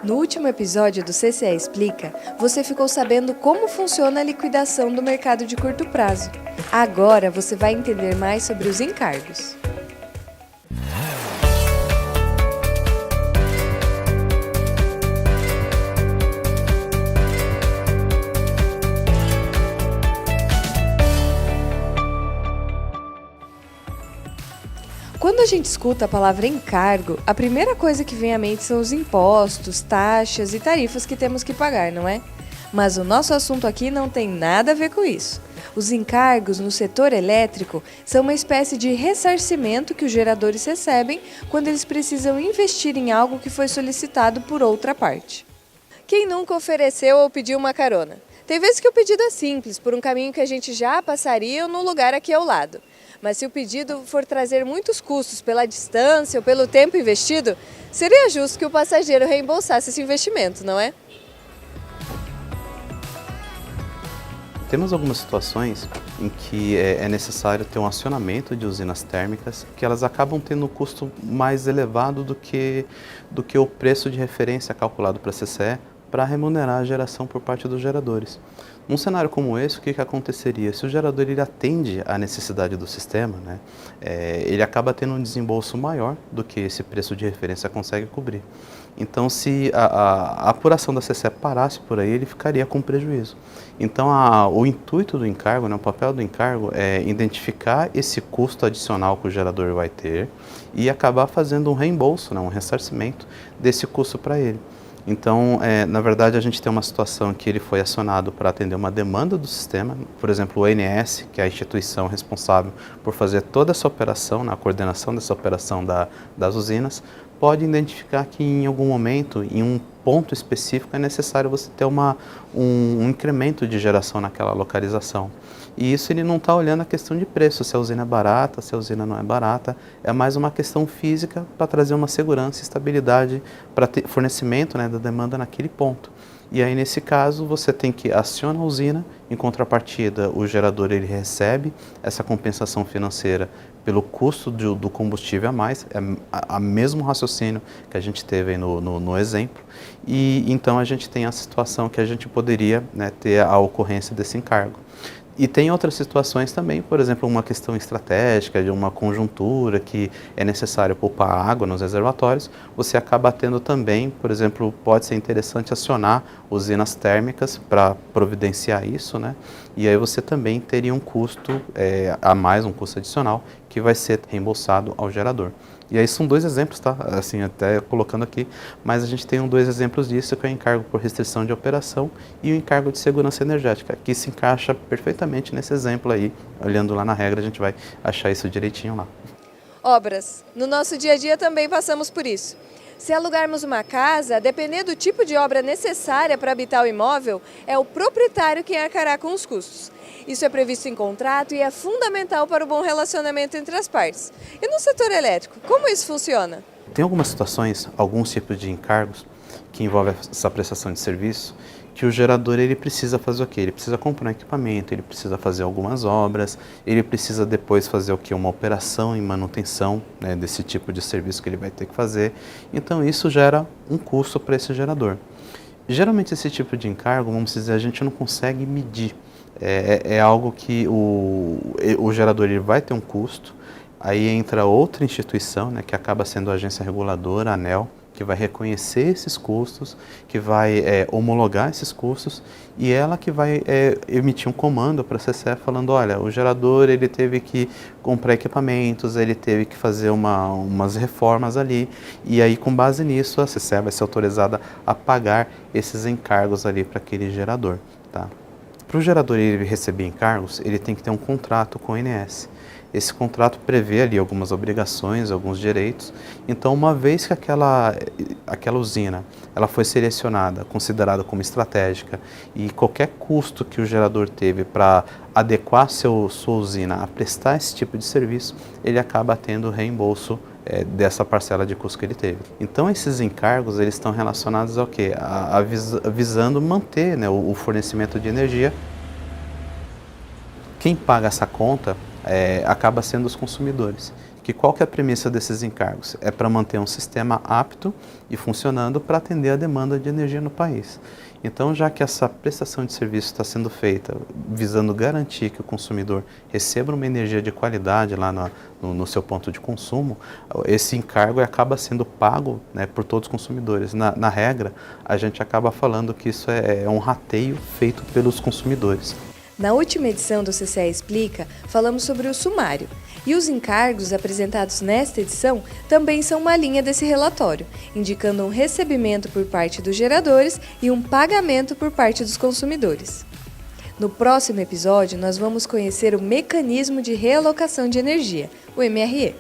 No último episódio do CCE Explica, você ficou sabendo como funciona a liquidação do mercado de curto prazo. Agora você vai entender mais sobre os encargos. Quando a gente escuta a palavra encargo, a primeira coisa que vem à mente são os impostos, taxas e tarifas que temos que pagar, não é? Mas o nosso assunto aqui não tem nada a ver com isso. Os encargos no setor elétrico são uma espécie de ressarcimento que os geradores recebem quando eles precisam investir em algo que foi solicitado por outra parte. Quem nunca ofereceu ou pediu uma carona? Tem vezes que o pedido é simples, por um caminho que a gente já passaria ou num lugar aqui ao lado. Mas se o pedido for trazer muitos custos pela distância ou pelo tempo investido, seria justo que o passageiro reembolsasse esse investimento, não é? Temos algumas situações em que é necessário ter um acionamento de usinas térmicas, que elas acabam tendo um custo mais elevado do que o preço de referência calculado para a CCE para remunerar a geração por parte dos geradores. Num cenário como esse, o que aconteceria? Se o gerador ele atende à necessidade do sistema, né, ele acaba tendo um desembolso maior do que esse preço de referência consegue cobrir. Então, se a apuração da CCE parasse por aí, ele ficaria com prejuízo. Então, o intuito do encargo, né, o papel do encargo é identificar esse custo adicional que o gerador vai ter e acabar fazendo um reembolso, né, um ressarcimento desse custo para ele. Então, na verdade, a gente tem uma situação que ele foi acionado para atender uma demanda do sistema, por exemplo, o ONS, que é a instituição responsável por fazer toda essa operação, na coordenação dessa operação das usinas, pode identificar que em algum momento, em um ponto específico, é necessário você ter um incremento de geração naquela localização. E isso ele não está olhando a questão de preço, se a usina é barata, se a usina não é barata, é mais uma questão física para trazer uma segurança e estabilidade para ter fornecimento, né, da demanda naquele ponto. E aí, nesse caso, você tem que acionar a usina, em contrapartida, o gerador ele recebe essa compensação financeira pelo custo do combustível a mais, é o mesmo raciocínio que a gente teve aí no exemplo, e então a gente tem a situação que a gente poderia, né, ter a ocorrência desse encargo. E tem outras situações também, por exemplo, uma questão estratégica, de uma conjuntura que é necessário poupar água nos reservatórios, você acaba tendo também, por exemplo, pode ser interessante acionar usinas térmicas para providenciar isso, né? E aí você também teria um custo a mais, um custo adicional, que vai ser reembolsado ao gerador. E aí são dois exemplos, tá? Assim, até colocando aqui, mas a gente tem dois exemplos disso, que é o encargo por restrição de operação e o encargo de segurança energética, que se encaixa perfeitamente nesse exemplo aí. Olhando lá na regra, a gente vai achar isso direitinho lá. Obras. No nosso dia a dia também passamos por isso. Se alugarmos uma casa, dependendo do tipo de obra necessária para habitar o imóvel, é o proprietário quem arcará com os custos. Isso é previsto em contrato e é fundamental para o bom relacionamento entre as partes. E no setor elétrico, como isso funciona? Tem algumas situações, alguns tipos de encargos que envolvem essa prestação de serviço, que o gerador ele precisa fazer o quê? Ele precisa comprar um equipamento, ele precisa fazer algumas obras, ele precisa depois fazer o quê? Uma operação e manutenção, né, desse tipo de serviço que ele vai ter que fazer. Então isso gera um custo para esse gerador. Geralmente esse tipo de encargo, vamos dizer, a gente não consegue medir. É algo que o gerador ele vai ter um custo, aí entra outra instituição, né, que acaba sendo a agência reguladora, a ANEEL, que vai reconhecer esses custos, que vai homologar esses custos, e ela que vai emitir um comando para a CCE falando, olha, o gerador ele teve que comprar equipamentos, ele teve que fazer umas reformas ali, e aí com base nisso a CCE vai ser autorizada a pagar esses encargos ali para aquele gerador, tá? Para o gerador ele receber encargos, ele tem que ter um contrato com o ONS. Esse contrato prevê ali algumas obrigações, alguns direitos. Então, uma vez que aquela usina ela foi selecionada, considerada como estratégica, e qualquer custo que o gerador teve para adequar sua usina a prestar esse tipo de serviço, ele acaba tendo reembolso dessa parcela de custo que ele teve. Então, esses encargos eles estão relacionados ao quê? Visando manter, né, o fornecimento de energia. Quem paga essa conta acaba sendo os consumidores, que qual que é a premissa desses encargos? É para manter um sistema apto e funcionando para atender a demanda de energia no país. Então, já que essa prestação de serviço está sendo feita visando garantir que o consumidor receba uma energia de qualidade lá no seu ponto de consumo, esse encargo acaba sendo pago, né, por todos os consumidores. Na regra, a gente acaba falando que isso é um rateio feito pelos consumidores. Na última edição do CCE Explica, falamos sobre o sumário. E os encargos apresentados nesta edição também são uma linha desse relatório, indicando um recebimento por parte dos geradores e um pagamento por parte dos consumidores. No próximo episódio, nós vamos conhecer o Mecanismo de Realocação de Energia, o MRE.